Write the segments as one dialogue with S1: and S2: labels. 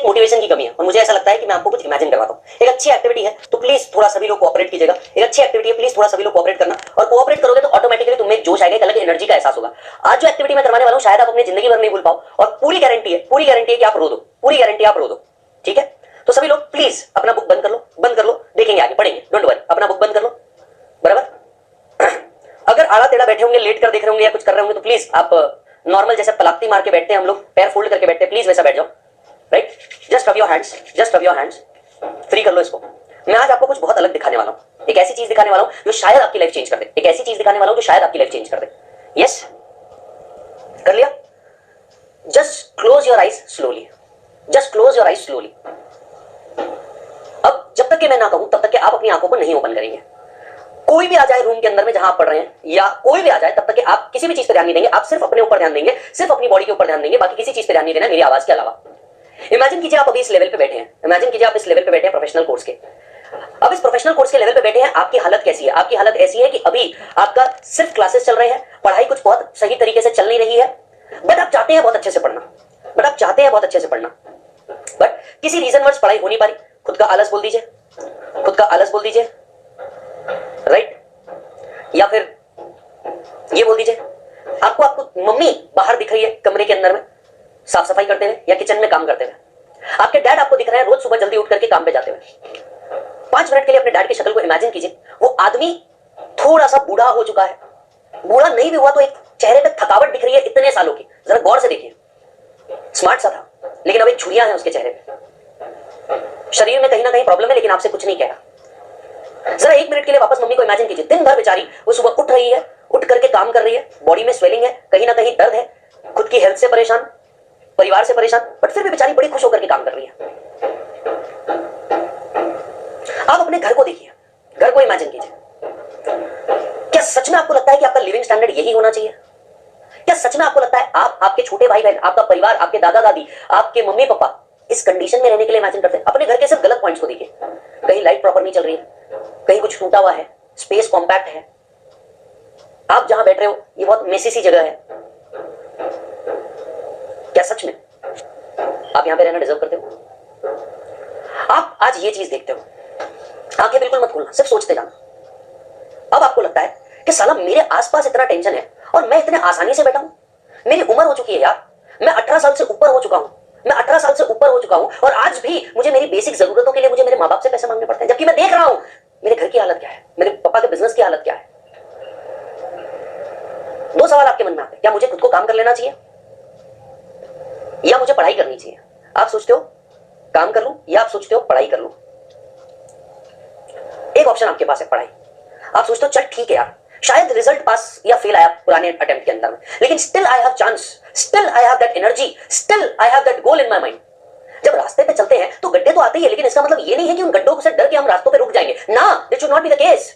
S1: Motivation की कमी है और मुझे ऐसा लगता है कि मैं आपको कुछ इमेजिन करवाता हूँ। एक अच्छी एक्टिविटी है तो प्लीज थोड़ा सभी लोग कोऑपरेट कीजिएगा। एक अच्छी एक्टिविटी है, प्लीज थोड़ा सभी लोग कोऑपरेट करना, और कोऑपरेट करोगे तो ऑटोमेटिकली तुम्हें एक जोश आएगा, एक अलग एनर्जी का एहसास होगा। आज जो एक्टिविटी मैं करवाने वाला हूँ शायद आप अपनी जिंदगी भर नहीं भूल पाओ, और पूरी गारंटी है कि आप रो दो, पूरी गारंटी आप रो दो। ठीक है, तो सभी लोग प्लीज अपना बुक बंद कर लो, देखेंगे आगे पढ़ेंगे, डोंट वरी, अपना बुक बंद कर लो। बराबर? अगर आड़ा टेढ़ा बैठे होंगे, लेट कर देख रहे होंगे या कुछ कर रहे होंगे तो प्लीज आप नॉर्मल जैसे पलाक्ति मार के बैठते हैं हम लोग, पैर फोल्ड करके बैठते हैं, प्लीज वैसा बैठ जाओ। Right, just rub your hands, free कर लो इसको। मैं आज आपको कुछ बहुत अलग दिखाने वाला हूं, एक ऐसी चीज दिखाने वाला हूं जो शायद आपकी लाइफ चेंज कर दे, एक ऐसी चीज दिखाने वाला हूं जो शायद आपकी लाइफ चेंज कर दे। यस, कर लिया? Just close your eyes slowly, just close your eyes slowly. अब जब तक कि मैं ना कहूं तब तक कि आप अपनी आंखों को नहीं ओपन करेंगे। कोई भी आ जाए रूम के अंदर में जहां आप पढ़ रहे हैं, या कोई भी आ जाए, तब तक कि आप किसी भी चीज पर ध्यान नहीं देंगे, आप सिर्फ अपने ऊपर ध्यान देंगे, सिर्फ अपनी बॉडी के ऊपर ध्यान देंगे, बाकी किसी चीज पर ध्यान नहीं देना मेरी आवाज के अलावा। इमेजिन कीजिए आप अभी इस लेवल पे बैठे हैं, इमेजिन कीजिए आप इस लेवल पे बैठे हैं प्रोफेशनल कोर्स के। अब इस प्रोफेशनल कोर्स के लेवल पे बैठे हैं, आपकी हालत कैसी है? आपकी हालत ऐसी है कि अभी आपका सिर्फ क्लासेस चल रहे हैं, पढ़ाई कुछ बहुत सही तरीके से चल नहीं रही है, बट आप चाहते हैं बहुत अच्छे से पढ़ना, बट किसी रीजन वर्ष पढ़ाई हो नहीं पा रही। खुद का आलस बोल दीजिए, राइट? या फिर ये बोल दीजिए, आपको मम्मी बाहर दिख रही है कमरे के अंदर में साफ सफाई करते हुए या किचन में काम करते हुए। आपके डैड आपको दिख रहे हैं रोज सुबह जल्दी उठ करके काम पे जाते हुए। 5 मिनट के लिए अपने डैड की शक्ल को इमेजिन कीजिए। वो आदमी थोड़ा सा बूढ़ा हो चुका है, बूढ़ा नहीं भी हुआ तो एक चेहरे पे थकावट दिख रही है इतने सालों की, जरा गौर से देखिए। स्मार्ट सा था, लेकिन अब एक झुर्रियां हैं उसके चेहरे पे, शरीर में कहीं ना कहीं प्रॉब्लम है, लेकिन आपसे कुछ नहीं कह रहा। जरा 1 मिनट के लिए वापस मम्मी को इमेजिन कीजिए। दिन भर बेचारी वो सुबह उठ रही है, उठ करके काम कर रही है, बॉडी में स्वेलिंग है, कहीं ना कहीं दर्द है, खुद की हेल्थ से परेशान, परिवार से परेशान, बट फिर भी बेचारी बड़ी खुश होकर के काम कर रही है। आप अपने घर को देखिए, घर को इमेजिन कीजिए। क्या सच में आपको लगता है कि आपका लिविंग स्टैंडर्ड यही होना चाहिए? क्या सच में आपको लगता है आप, आपके छोटे भाई बहन, आपका परिवार, आपके दादा दादी, आपके मम्मी पापा इस कंडीशन में रहने के लिए इमेजिन करते हैं? अपने घर के सिर्फ गलत पॉइंट्स को देखिए। कहीं लाइट प्रॉपर नहीं चल रही है, कहीं कुछ टूटा हुआ है, स्पेस कॉम्पैक्ट है, आप जहां बैठ रहे हो ये बहुत मेसी सी जगह है। क्या सच में आप यहां पे रहना डिजर्व करते हो? आप आज ये चीज देखते हो, आंखें बिल्कुल मत खोलना, सिर्फ सोचते जाना। अब आपको लगता है कि साला मेरे आसपास इतना टेंशन है और मैं इतने आसानी से बैठा हूं। मेरी उम्र हो चुकी है यार, मैं 18 साल से ऊपर हो चुका हूं, और आज भी मुझे मेरी बेसिक जरूरतों के लिए मुझे मेरे मां बाप से पैसे मांगने पड़ते हैं, जबकि मैं देख रहा हूं मेरे घर की हालत क्या है, मेरे पापा के बिजनेस की हालत क्या है। 2 सवाल आपके मन में आते हैं, क्या मुझे खुद को काम कर लेना चाहिए या मुझे पढ़ाई करनी चाहिए? आप सोचते हो काम कर लूं या आप सोचते हो पढ़ाई कर लूं? एक ऑप्शन आपके पास है पढ़ाई। आप सोचते हो चल ठीक है यार, शायद रिजल्ट पास या फेल आया पुराने अटेम्प्ट के अंदर में, लेकिन still I have chance, still I have that energy, still I have that goal in my mind. जब रास्ते पे चलते हैं तो गड्ढे तो आते ही है, लेकिन इसका मतलब ये नहीं है कि उन गड्ढों से डर के हम रास्तों पे रुक जाएंगे ना। This should not be the case,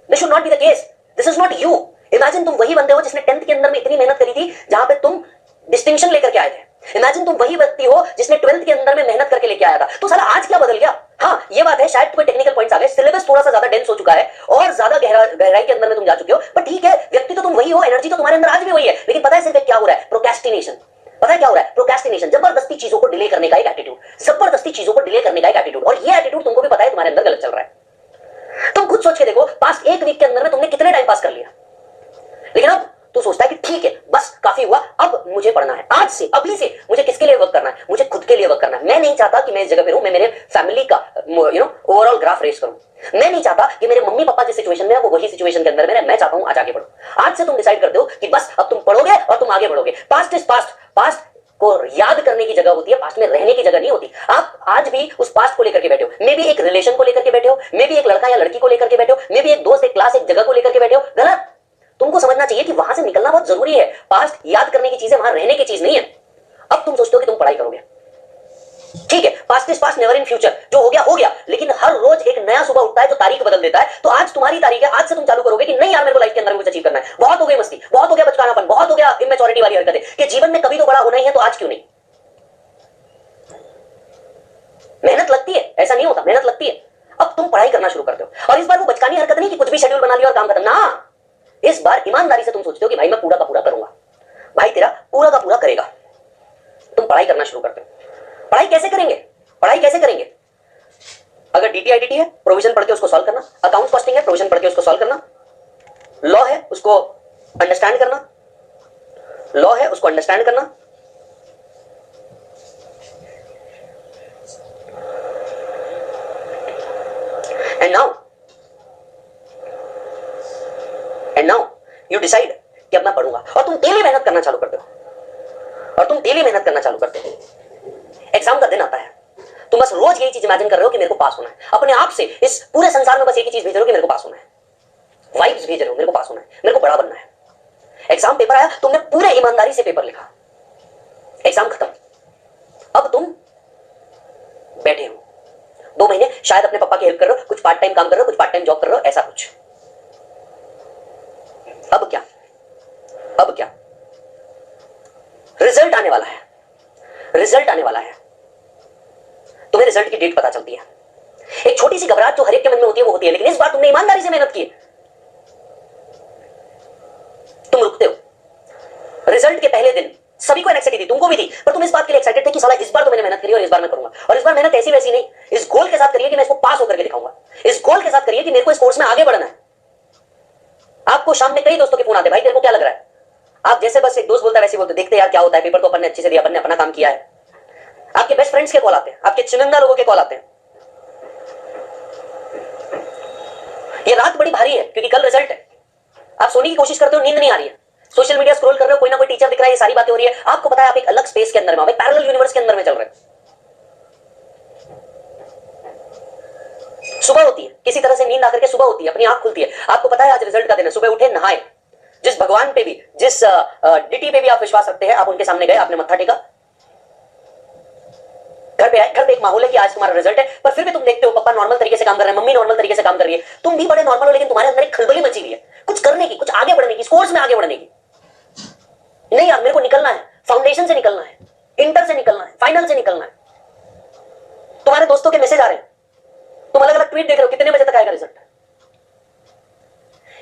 S1: this should not be the case, this is not you. Imagine तुम वही बंदे हो जिसने 10th के अंदर में इतनी मेहनत करी थी जहां पे तुम डिस्टिंक्शन लेकर के आए थे। इमेजिन तुम वही व्यक्ति हो जिसने 12th के अंदर में मेहनत करके लेके आया था। तो साला आज क्या बदल गया? हाँ ये बात है, शायद कोई टेक्निकल पॉइंट्स आ गए, सिलेबस थोड़ा सा ज्यादा डेंस हो चुका है और ज्यादा गहराई के अंदर में तुम जा चुके हो, पर ठीक है, व्यक्ति तो तुम वही हो, एनर्जी तो तुम्हारे अंदर आज भी वही है, लेकिन पता है सिर्फ क्या हो रहा है? प्रोक्रेस्टिनेशन। पता है क्या हो रहा है? प्रोक्रेस्टिनेशन, जबरदस्ती चीजों को डिले करने का एक एटीट्यूड, जबरदस्ती चीजों को डिले करने का एक एटीट्यूड, और ये एटीट्यूड तुमको भी पता है तुम्हारे अंदर गलत चल रहा है। तुम खुद सोच के देखो, पास्ट 1 वीक के अंदर में तुमने कितने टाइम पास कर लिया, लेकिन अब तू सोचता है कि ठीक है बस काफी हुआ, अब मुझे पढ़ना है, आज से अभी से मुझे किसके लिए वर्क करना है? मुझे खुद के लिए वर्क करना है। मैं नहीं चाहता कि मैं इस जगह पे रहूं, मैं मेरे फैमिली का ओवरऑल ग्राफ रेस करूं। मैं नहीं चाहता कि मेरे मम्मी पापा जिस सिचुएशन में है वो वही सिचुएशन के अंदर में रहे। मैं चाहता हूं आज आगे बढ़ो। आज से तुम डिसाइड करते हो कि बस अब तुम पढ़ोगे और तुम आगे बढ़ोगे। पास्ट इज पास्ट, पास्ट को याद करने की जगह होती है, पास्ट में रहने की जगह नहीं होती। आप आज भी उस पास्ट को लेकर के बैठे हो, मे भी एक रिलेशन को लेकर के बैठे हो, मे भी एक लड़का या लड़की को लेकर के बैठे हो, मे भी एक दोस्त, एक क्लास, एक जगह को लेकर के बैठे हो। गलत। तुमको समझना चाहिए कि वहां से निकलना बहुत जरूरी है। पास्ट याद करने की चीजें वहां रहने की चीज नहीं है। अब तुम सोचते हो कि तुम पढ़ाई करोगे, ठीक है, past is past, never in future, जो हो गया, लेकिन हर रोज एक नया सुबह उठता है जो तारीख बदल देता है। तो आज तुम्हारी तारीख है, आज से तुम चालू करोगे कि नहीं यार मेरे को लाइफ के अंदर कुछ अचीव करना है, बहुत हो गई मस्ती, बहुत हो गया बचकानापन, बहुत हो गया इमेच्योरिटी वाली हरकतें, कि जीवन में कभी तो बड़ा होना ही है, तो आज क्यों नहीं? मेहनत लगती है, ऐसा नहीं होता, मेहनत लगती है। अब तुम पढ़ाई करना शुरू करते हो, और इस बार वो बचकानी हरकत नहीं कि कुछ भी शेड्यूल बना लिया और काम खत्म ना। इस बार ईमानदारी से तुम सोचते हो कि भाई मैं पूरा का पूरा करूंगा, भाई तेरा पूरा का पूरा करेगा। तुम पढ़ाई करना शुरू करते हो। पढ़ाई कैसे करेंगे? पढ़ाई कैसे करेंगे? अगर डीटीआईडीटी है, प्रोविजन पढ़ के उसको सॉल्व करना, अकाउंट कॉस्टिंग है, प्रोविजन पढ़ के उसको सॉल्व करना, लॉ है उसको अंडरस्टैंड करना, लॉ है उसको अंडरस्टैंड करना, एंड नाउ यू डिसाइड कि अब मैं पढ़ूंगा, और तुम डेली मेहनत करना चालू करते हो, और तुम डेली मेहनत करना चालू करते हो। एग्जाम का दिन आता है, तुम बस रोज यही चीज इमेजिन कर रहे हो कि मेरे को पास होना है, अपने आप से इस पूरे संसार में बस एक ही चीज भेज रहे हो कि मेरे को पास होना है, वाइब्स भेज रहे हो मेरे को पास होना है, मेरे को बड़ा बनना है। एग्जाम पेपर आया, तुमने पूरे ईमानदारी से पेपर लिखा, एग्जाम खत्म, अब तुम बैठे हो 2 महीने, शायद अपने पापा की हेल्प कर रहे हो, कुछ पार्ट टाइम काम कर रहे हो, कुछ पार्ट टाइम जॉब कर रहे हो, ऐसा कुछ। अब क्या? अब क्या? रिजल्ट आने वाला है, रिजल्ट आने वाला है, तुम्हें रिजल्ट की डेट पता चलती है। एक छोटी सी घबराहट जो हर एक के मन में होती है वो होती है, लेकिन इस बार तुमने ईमानदारी से मेहनत की है, तुम रुकते हो। रिजल्ट के पहले दिन सभी को एंग्जाइटी थी, तुमको भी थी, पर तुम इस बात के लिए एक्साइटेड थे कि साला इस बार तो मैंने मेहनत करी और इस बार मैं करूंगा, और इस बार मेहनत ऐसी वैसी नहीं, इस गोल के साथ करिए कि मैं इसको पास होकर के दिखाऊंगा, इस गोल के साथ करिए कि मेरे को इस कोर्स में आगे बढ़ना है। आपको शाम में कई दोस्तों के फोन आते, भाई तेरे को क्या लग रहा है? आप जैसे बस एक दोस्त बोलता है वैसे बोलते, देखते यार क्या होता है, पेपर तो अपन ने अच्छे से दिया, अपन ने अपना काम किया है। आपके बेस्ट फ्रेंड्स के कॉल आते हैं, आपके चुनिंदा लोगों के कॉल आते हैं। ये रात बड़ी भारी है क्योंकि कल रिजल्ट है, आप सोने की कोशिश करते हो, नींद नहीं आ रही है, सोशल मीडिया स्क्रॉल कर रहे हो, कोई ना कोई टीचर दिख रहा है, ये सारी बातें हो रही है, आपको पता है आप एक अलग स्पेस के अंदर में, एक पैरेलल यूनिवर्स के अंदर में चल रहे हैं। सुबह होती है, किसी तरह से नींद आकर के सुबह होती है, अपनी आंख खुलती है, आपको पता है आज रिजल्ट का दिन है, सुबह उठे, नहाए, जिस भगवान पे भी, जिस डिटी पे भी आप विश्वास रखते हैं, आप उनके सामने गए, आपने मत्था टेका, घर पे आए, घर पे एक माहौल है कि आज तुम्हारा रिजल्ट है, पर फिर भी तुम देखते हो पापा नॉर्मल तरीके से काम कर रहे हैं, मम्मी नॉर्मल तरीके से काम कर रही है, तुम भी बड़े नॉर्मल हो, लेकिन तुम्हारे अंदर एक खलबली मची हुई है, कुछ करने की, कुछ आगे बढ़ने की, कोर्स में आगे बढ़ने की। नहीं यार मेरे को निकलना है, फाउंडेशन से निकलना है, इंटर से निकलना है, फाइनल से निकलना है। तुम्हारे दोस्तों के मैसेज आ रहे हैं, तुम अलग अलग ट्वीट देख रहे हो, कितने बजे तक आएगा रिजल्ट?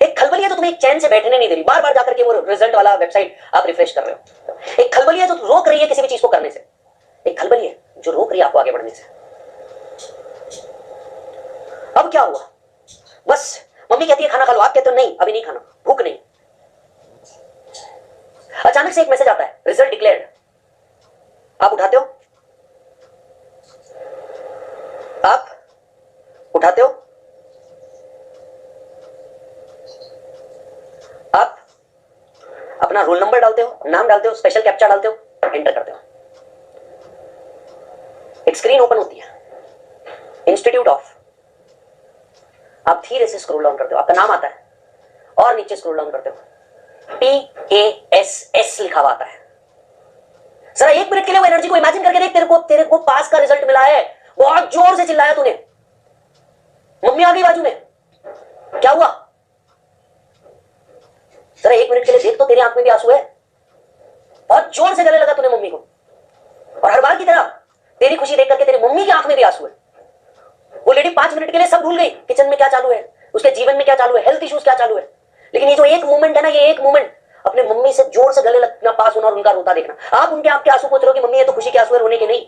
S1: एक खलबली है जो तुम्हें एक चैन से बैठने नहीं दे रही, बार बार जाकर के वो रिजल्ट वाला वेबसाइट आप रिफ्रेश कर रहे हो। एक खलबली है जो रोक रही है किसी भी चीज को करने से, एक खलबली है जो रोक रही है आपको आगे बढ़ने से। अब क्या हुआ? बस मम्मी कहती है खाना खा लो, आप कहते हो नहीं अभी नहीं खाना, भूख नहीं। अचानक से एक मैसेज आता है, रिजल्ट डिक्लेयर्ड। आप उठाते हो? आप उठाते हो? आप अपना रोल नंबर डालते हो, नाम डालते हो, स्पेशल कैप्चा डालते हो, एंटर करते हो। एक स्क्रीन ओपन होती है, इंस्टीट्यूट ऑफ, आप धीरे से स्क्रॉल डाउन करते हो, आपका नाम आता है, और नीचे स्क्रॉल डाउन करते हो, PASS लिखा हुआ आता है। जरा 1 मिनट के लिए वो एनर्जी को इमेजिन करके देख, तेरे को पास का रिजल्ट मिला है, बहुत जोर से चिल्लाया तूने, मम्मी आ गई बाजू में, क्या हुआ? जरा 1 मिनट के लिए देख तो, तेरी आंख में भी आंसू है, बहुत जोर से गले लगा तूने मम्मी को, और हर बार की तरह तेरी खुशी देख करके तेरी मम्मी की आंख में भी आंसू है। वो लेडी 5 मिनट के लिए सब भूल गई, किचन में क्या चालू है, उसके जीवन में क्या चालू है, हेल्थ इश्यूज क्या चालू है, लेकिन ये जो एक मोमेंट है ना, ये एक मोमेंट अपने मम्मी से जोर से गले लगना, पास होना और उनका रोता देखना। आप उनके आपके आंसू पूछ रहे हो कि मम्मी ये तो खुशी के आंसू है, रोने के नहीं,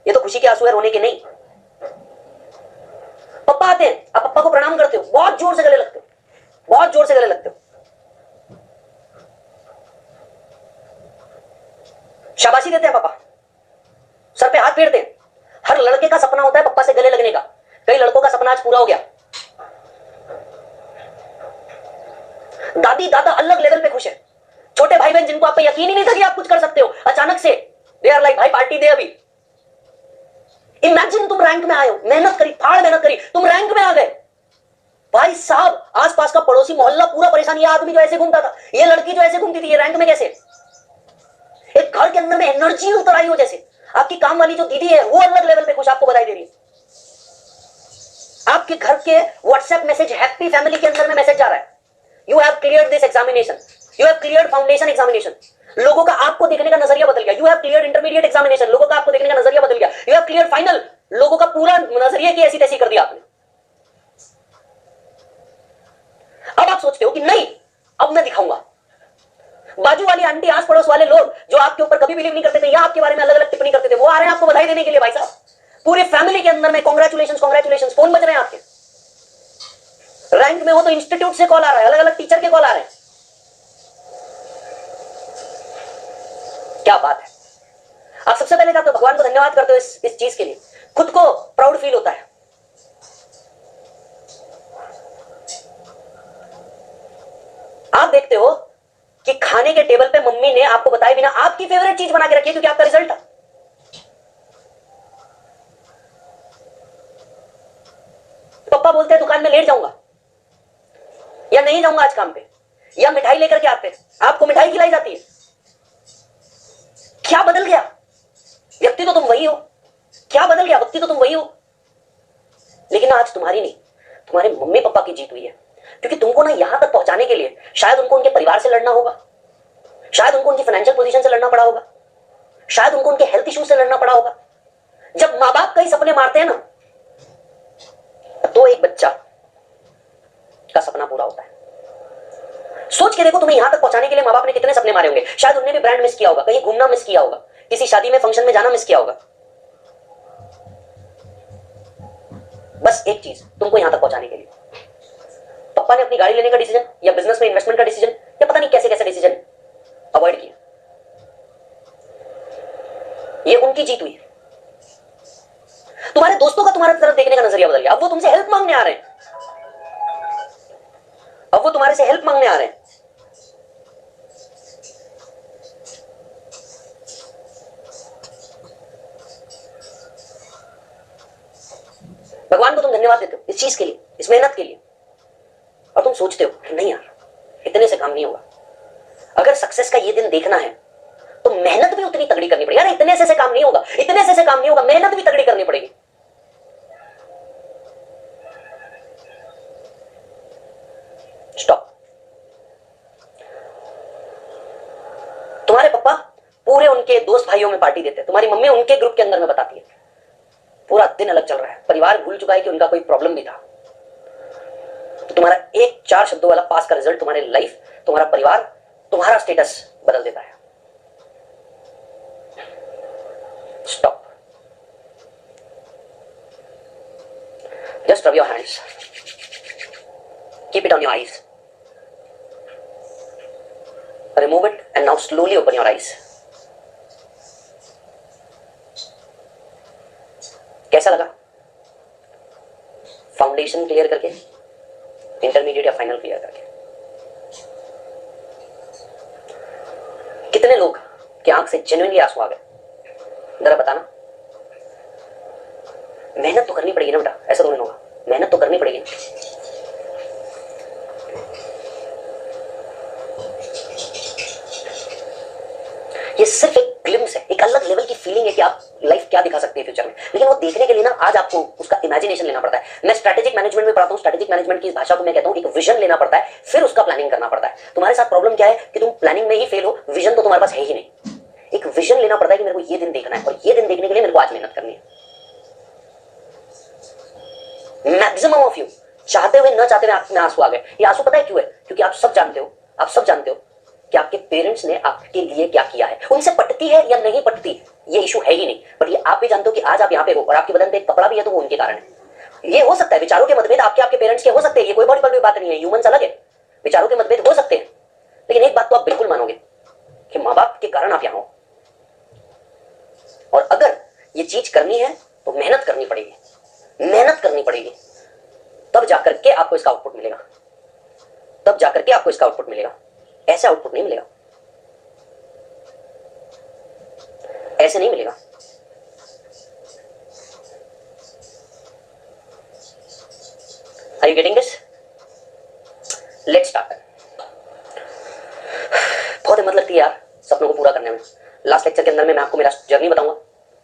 S1: ये तो खुशी के आंसू है, रोने के नहीं। पप्पा आते हैं, आप पप्पा को प्रणाम करते हो, बहुत जोर से गले लगते हो, बहुत जोर से गले लगते हो, शाबाशी देते हैं पापा, सर पे हाथ फेरते हैं। हर लड़के का सपना होता है पप्पा से गले लगने का, कई लड़कों का सपना आज पूरा हो गया। दादी दादा अलग लेवल पे खुश है, छोटे भाई बहन जिनको आप पे यकीन ही नहीं था कि आप कुछ कर सकते हो, अचानक से दे आर लाइक भाई पार्टी दे अभी। इमेजिन तुम रैंक में आए हो, मेहनत करी, फाड़ मेहनत करी, तुम रैंक में आ गए। भाई साहब आसपास का पड़ोसी मोहल्ला पूरा परेशान, ये आदमी जो ऐसे घूमता था, ये लड़की जो ऐसे घूमती थी, ये रैंक में कैसे? एक घर के अंदर में एनर्जी उतर आई हो, जैसे आपकी काम वाली जो दीदी है वो अलग लेवल पे खुश आपको बधाई दे रही है। आपके घर के व्हाट्सएप मैसेज हैप्पी फैमिली के अंदर में मैसेज जा रहा है, you have cleared this examination, you have cleared foundation examination. लोगों का आपको देखने का नजरिया बदल गया, you have cleared intermediate examination, लोगों का आपको देखने का नजरिया बदल गया, यू हैव क्लियर्ड फाइनल, लोगों का पूरा नजरिया की ऐसी तैसी कर दिया आपने। अब आप सोचते हो कि नहीं अब मैं दिखाऊंगा, बाजू वाली आंटी, आस पड़ोस वाले लोग जो आपके ऊपर कभी बिलीव नहीं करते थे या आपके बारे में अलग अलग टिप्पणी करते थे, वो आ रहे हैं आपको बधाई देने के लिए। भाई साहब, पूरी फैमिली के अंदर में कांग्रेचुलेशंस कांग्रेचुलेशंस फोन बज रहे हैं आपके। रैंक में हो तो इंस्टीट्यूट से कॉल आ रहा है, अलग अलग टीचर के कॉल आ रहे हैं। क्या बात है। आप सबसे पहले तो भगवान को धन्यवाद करते हो इस चीज के लिए, खुद को प्राउड फील होता है। आप देखते हो कि खाने के टेबल पे मम्मी ने आपको बताए बिना आपकी फेवरेट चीज बना के रखी है, क्योंकि आपका रिजल्ट है। पापा बोलते हैं दुकान में लेट जाऊंगा या नहीं जाऊंगा आज काम पे, या मिठाई लेकर के आते हैं, आपको मिठाई खिलाई जाती है। क्या बदल गया? व्यक्ति तो तुम वही हो। क्या बदल गया? व्यक्ति तो तुम वही हो, लेकिन आज तुम्हारी नहीं, तुम्हारे मम्मी पापा की जीत हुई है। क्योंकि तुमको ना यहां तक पहुंचाने के लिए शायद उनको उनके परिवार से लड़ना होगा, शायद उनको उनकी फाइनेंशियल पोजीशन से लड़ना पड़ा होगा, शायद उनको उनके हेल्थ इश्यूज से लड़ना पड़ा होगा। जब मां बाप कई सपने मारते हैं ना, तो एक बच्चा का सपना पूरा होता है। सोच के देखो, तुम्हें यहां तक पहुंचाने के लिए मां बाप ने कितने सपने मारे होंगे। शायद उन्होंने भी ब्रांड मिस किया होगा, कहीं घूमना मिस किया होगा, किसी शादी में फंक्शन में जाना मिस किया होगा। बस एक चीज, तुमको यहां तक पहुंचाने के लिए पापा ने अपनी गाड़ी लेने का डिसीजन या बिजनेस में इन्वेस्टमेंट का डिसीजन या पता नहीं कैसे कैसे डिसीजन अवॉइड किया। ये उनकी जीत हुई है। तुम्हारे दोस्तों का तुम्हारे तरफ देखने का नजरिया बदल गया। अब वो तुमसे हेल्प मांगने आ रहे हैं, अब वो तुम्हारे से हेल्प मांगने आ रहे हैं। भगवान को तुम धन्यवाद देते हो इस चीज के लिए, इस मेहनत के लिए, और तुम सोचते हो कि नहीं यार, इतने से काम नहीं होगा। अगर सक्सेस का ये दिन देखना है तो मेहनत भी उतनी तगड़ी करनी पड़ेगी। यार इतने से काम नहीं होगा, इतने से काम नहीं होगा, मेहनत भी तगड़ी करनी पड़ेगी। स्टॉप। तुम्हारे पापा पूरे उनके दोस्त भाइयों में पार्टी देते हैं, तुम्हारी मम्मी उनके ग्रुप के अंदर में बताती है पूरा दिन अलग चल रहा है, परिवार भूल चुका है कि उनका कोई प्रॉब्लम भी था। तो तुम्हारा एक 4 शब्दों वाला पास का रिजल्ट तुम्हारे लाइफ, तुम्हारा परिवार, तुम्हारा स्टेटस बदल देता है। Stop. Just rub your hands, keep it on your eyes, remove it and now slowly open your eyes. कैसा लगा? फाउंडेशन क्लियर करके, इंटरमीडिएट या फाइनल क्लियर करके। कितने लोग की आंख से जेन्युइनली आंसू आ गए? जरा बताना। मेहनत तो करनी पड़ेगी ना बेटा, ऐसा तो नहीं होगा, मेहनत तो करनी पड़ेगी। ये सिर्फ एक ग्लिम्स है, एक अलग लेवल की फीलिंग है कि आप लाइफ क्या दिखा सकते हैं फ्यूचर में, लेकिन वो देखने के लिए ना आज आपको उसका इमेजिनेशन लेना पड़ता है। मैं स्ट्रेटेजिक मैनेजमेंट में पढ़ाता हूं, स्ट्रेटेजिक मैनेजमेंट की इस भाषा को मैं कहता हूं एक विजन लेना पड़ता है, फिर उसका प्लानिंग करना पड़ता है। तुम्हारे साथ प्रॉब्लम क्या है कि तुम प्लानिंग में ही फेल हो, विजन तो तुम्हारे पास है ही नहीं। एक विजन लेना पड़ता है कि मेरे को ये दिन देखना है और ये दिन देखने के लिए मेरे को आज मेहनत करनी है। मैक्सिमम ऑफ यू चाहते हुए न चाहते हुए आंख में आंसू आ गए। ये आंसू पता है क्यों है? क्योंकि आप सब जानते हो, आप सब जानते हो कि आपके पेरेंट्स ने आपके लिए क्या किया है। उनसे पटती है या नहीं पटती ये इशू है ही नहीं, बट ये आप भी जानते हो कि आज आप यहाँ पे हो और आपके बदन पे एक कपड़ा भी है तो वो उनके कारण है। ये हो सकता है विचारों के मतभेद आपके पेरेंट्स के हो सकते हैं, ये कोई बड़ी बड़ी बात नहीं है, ह्यूमंस अलग है, विचारों के मतभेद हो सकते हैं, लेकिन एक बात तो आप बिल्कुल मानोगे कि माँ बाप के कारण आप यहाँ हो। और अगर ये चीज करनी है तो मेहनत करनी पड़ेगी, मेहनत करनी पड़ेगी, तब जाकर के आपको इसका आउटपुट मिलेगा, तब जाकर के आपको इसका आउटपुट मिलेगा। ऐसे आउटपुट नहीं मिलेगा, ऐसे नहीं मिलेगा। Are you getting this? Let's start. बहुत हिम्मत लगती है यार सपनों को पूरा करने में। लास्ट लेक्चर के अंदर में मैं आपको मेरा जर्नी बताऊंगा,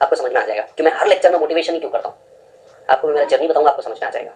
S1: आपको समझ में आ जाएगा कि मैं हर लेक्चर में मोटिवेशन ही क्यों करता हूं। आपको मेरा जर्नी बताऊंगा, आपको समझ में आ जाएगा।